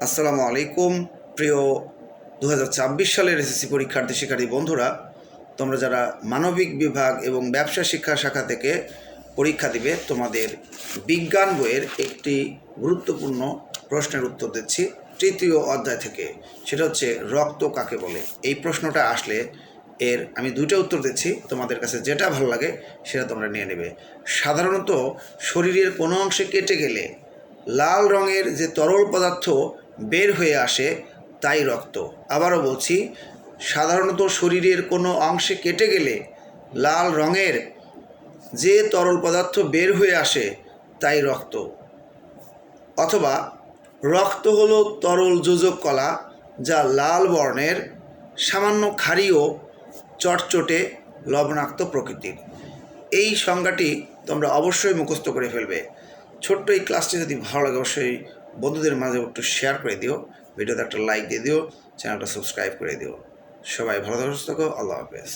আসসালামু আলাইকুম। প্রিয় 2024 সালের এসএসসি পরীক্ষার্থী শিক্ষার্থী বন্ধুরা, তোমরা যারা মানবিক বিভাগ এবং ব্যবসা শিক্ষা শাখা থেকে পরীক্ষা দিবে, তোমাদের বিজ্ঞান বইয়ের একটি গুরুত্বপূর্ণ প্রশ্নের উত্তর দিচ্ছি তৃতীয় অধ্যায় থেকে। সেটা হচ্ছে রক্ত কাকে বলে। এই প্রশ্নটা আসলে আমি দুইটা উত্তর দিচ্ছি, তোমাদের কাছে যেটা ভালো লাগে সেটা তোমরা নিয়ে নেবে। সাধারণত শরীরের কোনো অংশে কেটে গেলে লাল রঙের যে তরল পদার্থ বের হয়ে আসে তাই রক্ত। আবারও বলছি, সাধারণত শরীরের কোনো অংশে কেটে গেলে লাল রঙের যে তরল পদার্থ বের হয়ে আসে তাই রক্ত। অথবা রক্ত হলো তরল যোজক কলা যা লাল বর্ণের, সামান্য ক্ষারীয়, চটচটে, লবণাক্ত প্রকৃতির। এই সংজ্ঞাটি তোমরা অবশ্যই মুখস্থ করে ফেলবে। ছোট্ট এই ক্লাসটি যদি ভালো লাগে অবশ্যই বন্ধুদের মাঝে একটু শেয়ার করে দিও, ভিডিওতে একটা লাইক দিয়ে দিও, চ্যানেলটা সাবস্ক্রাইব করে দিও। সবাই ভালো থাকো, আল্লাহ হাফেজ।